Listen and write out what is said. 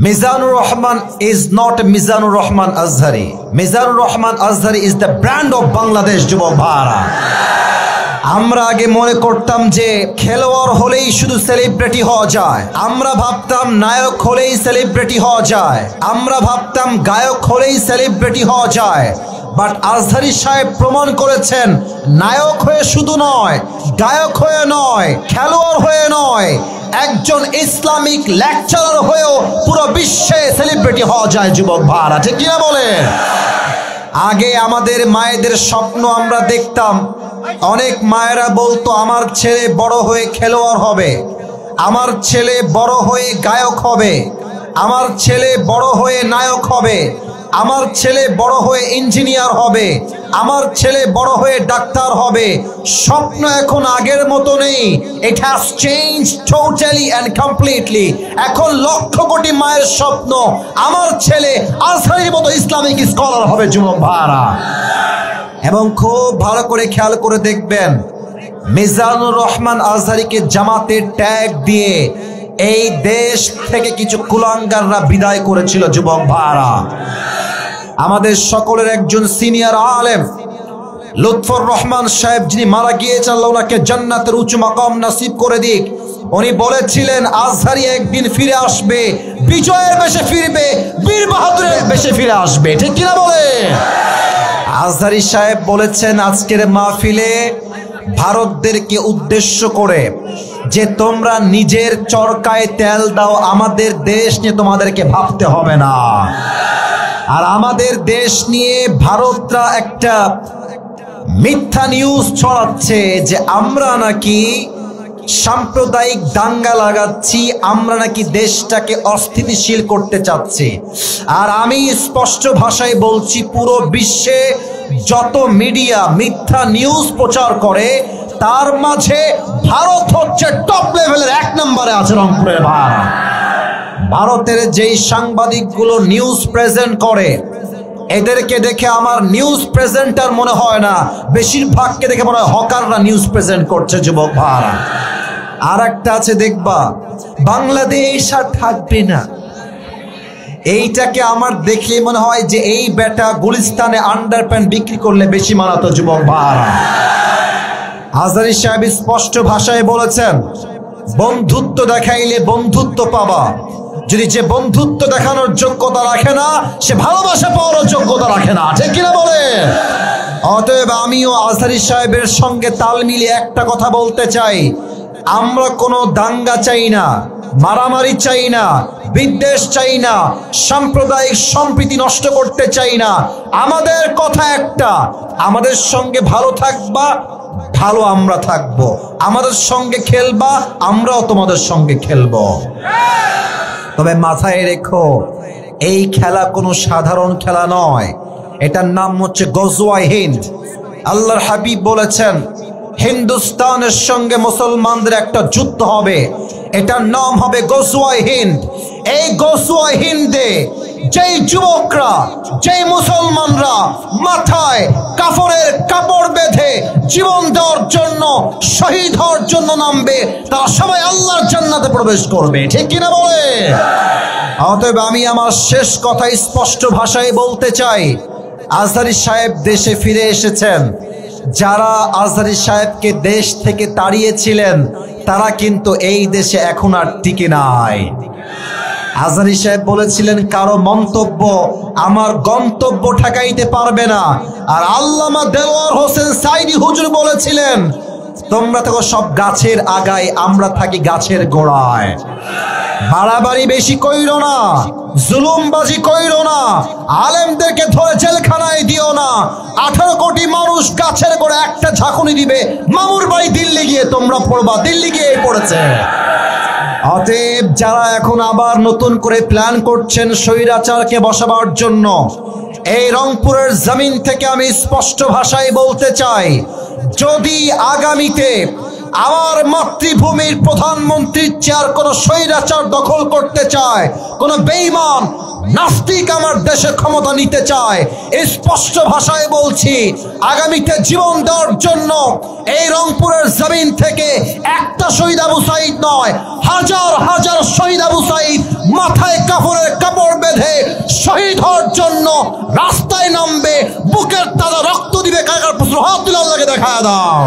Mizanur Rahman is not Mizanur Rahman Azhari. Mizanur Rahman Azhari is the brand of Bangladesh যুবক ভাইরা। আমরা আগে মনে করতাম যে খেলোয়াড় হলেই শুধু সেলিব্রিটি হওয়া যায়, আমরা ভাবতাম নায়ক হলেই সেলিব্রিটি হওয়া যায়, আমরা ভাবতাম গায়ক হলেই সেলিব্রিটি হওয়া যায়। বাট আজহারি সাহেব প্রমাণ করেছেন নায়ক হয়ে শুধু নয়, গায়ক হয়ে নয়, খেলোয়াড় হয়ে নয়, একজন ইসলামিক লেকচারার হয়েও পুরো বিশ্বে সেলিব্রিটি হওয়া যায় যুবক ভাইরা, ঠিক কিনা বলেন? আগে আমাদের মায়েদের স্বপ্ন আমরা দেখতাম, অনেক মায়েরা বলতো আমার ছেলে বড় হয়ে খেলোয়াড় হবে, আমার ছেলে বড় হয়ে গায়ক হবে, আমার ছেলে বড় হয়ে নায়ক হবে, আমার ছেলে বড় হয়ে ইঞ্জিনিয়ার হবে, আমার ছেলে বড় হয়ে ডাক্তার হবে। স্বপ্ন এখন আগের মতো নেই। It has change totally and completely. এখন লক্ষ কোটি মায়ের স্বপ্ন আমার ছেলে আজহারির মতো ইসলামিক স্কলার হবে যুবক ভাইরা। এবং খুব ভালো করে খেয়াল করে দেখবেন, মিজানুর রহমান আজহারিকে জামাতের ট্যাগ দিয়ে এই দেশ থেকে কিছু কুলাঙ্গাররা বিদায় করেছিল যুবক ভাইরা। আমাদের সকলের একজন সিনিয়র আলেম লুৎফর রহমান সাহেব, যিনি মারা গিয়েছেন, আল্লাহ ওনাকে জান্নাতের উঁচু মাকাম নসিব করে দিক, উনি বলেছিলেন আজহারি একদিন ফিরে আসবে, বিজয়ের বেশে ফিরবে, বীর বাহাদুরের বেশে ফিরে আসবে, ঠিক কিনা বলে? আজহারি সাহেব বলেছেন আজকের মাহফিলে ভারতদেরকে উদ্দেশ্য করে যে তোমরা নিজের চরকায় তেল দাও, আমাদের দেশ নিয়ে তোমাদেরকে ভাবতে হবে না। আর আমাদের দেশ নিয়ে ভারতরা একটা মিথ্যা নিউজ ছড়াচ্ছে যে আমরা নাকি সাম্প্রদায়িক দাঙ্গা লাগাচ্ছি, আমরা নাকি দেশটাকে অস্থিতিশীল করতে চাচ্ছি। আর আমি স্পষ্ট ভাষায় বলছি, পুরো বিশ্বে যত মিডিয়া মিথ্যা নিউজ প্রচার করে তার মাঝে ভারত হচ্ছে টপ লেভেলের, এক নম্বরে আছে রংপুরের ভাই। ভারতের যেই সাংবাদিকগুলো নিউজ প্রেজেন্ট করে এদেরকে দেখে আমার নিউজ প্রেজেন্টার মনে হয় না, বেশিরভাগকে দেখে মনে হয় হকাররা নিউজ প্রেজেন্ট করছে যুবক ভাই। আর একটা আছে দেখবা, বাংলাদেশ আর থাকবে না, এইটাকে আমার দেখে মনে হয় যে এই বেটা গুলিস্তানে আন্ডারপ্যান্ট বিক্রি করলে বেশি মানাতো যুবক ভাই। আজহারি সাহেব স্পষ্ট ভাষায় বলেছেন বন্ধুত্ব দেখাইলে বন্ধুত্ব পাবা, যদি যে বন্ধুত্ব দেখানোর যোগ্যতা রাখে না সে ভালোবাসা পাওয়ার যোগ্যতা রাখে না, ঠিক কিনা বলে? অতএব আমিও আজহারি সাহেবের সঙ্গে তাল মিলিয়ে একটা কথা বলতে চাই, আমরা কোনো দাঙ্গা চাই না, মারামারি চাই না, বিদ্বেষ চাই না, সাম্প্রদায়িক সম্প্রীতি নষ্ট করতে চাই না। আমাদের কথা একটা, আমাদের সঙ্গে ভালো থাকবা, ভালো আমরা থাকবো, আমাদের সঙ্গে খেলবা, আমরাও তোমাদের সঙ্গে খেলবো। তবে মাথায় রেখো, এই খেলা কোনো সাধারণ খেলা নয়, এটার নাম হচ্ছে গজওয়ায়ে হিন্দ। আল্লাহর হাবিব বলেছেন হিন্দুস্তানের সঙ্গে মুসলমানদের একটা যুদ্ধ হবে, এটার নাম হবে গজওয়ায়ে হিন্দ। এই গজওয়ায়ে হিন্দে যেই যুবকরা, যেই মুসলমানরা মাথায় কাফনের কাপড় বেঁধে জীবন দেওয়ার জন্য, শহীদ হওয়ার জন্য নামবে, তারা সবাই আল্লাহর জান্নাতে প্রবেশ করবে, ঠিক কিনা বলে? অতএব আমি আমার শেষ কথা স্পষ্ট ভাষায় বলতে চাই, আজহারি সাহেব দেশে ফিরে এসেছেন। যারা আজহারি সাহেবকে দেশ থেকে তাড়িয়েছিলেন তারা কিন্তু এই দেশে এখন আর টিকে নাই। আজহারি সাহেব বলেছিলেন কারো মন্তব্য আমার গন্তব্য ঠেকাইতে পারবে না। আর আল্লামা দেলোয়ার হোসেন সাইদি হুজুর বলেছিলেন তোমরা থাকো সব গাছের আগায়, আমরা থাকি গাছের গোড়ায়। বাড়াবাড়ি বেশি কইরো না, জুলুমবাজি কইরো না, আলেমদেরকে ধরে জেলখানায় দিও না। 18 কোটি মানুষ গাছের গোড়া একটা ঝাঁকুনি দিবে, মামুর বাড়ি দিল্লি গিয়ে তোমরা পড়বা, দিল্লি গিয়ে পড়েছে। অতএব যারা এখন আবার নতুন করে প্ল্যান করছেন স্বৈরাচারকে বসাবার জন্য, এই রংপুরের জমিন থেকে আমি স্পষ্ট ভাষায় বলতে চাই, যদি আগামীতে আমার মাতৃভূমির প্রধানমন্ত্রীর চেয়ার কোন স্বৈরাচার দখল করতে চায়, কোন বেঈমান নাস্তিক আমার দেশে ক্ষমতা নিতে চায়, স্পষ্ট ভাষায় বলছি, আগামীতে জীবন দেওয়ার জন্য এই রংপুরের জমিন থেকে একটা শহীদ আবু সাঈদ নয়, হাজার হাজার শহীদ আবু সাঈদ মাথায় কাপড়ের কাপড় বেঁধে শহীদ হওয়ার জন্য রাস্তায় নামবে, বুকের তাজা রক্ত দিবে। কাকার প্রশ্ন হাত তুলে আল্লাহকে দেখা দাও।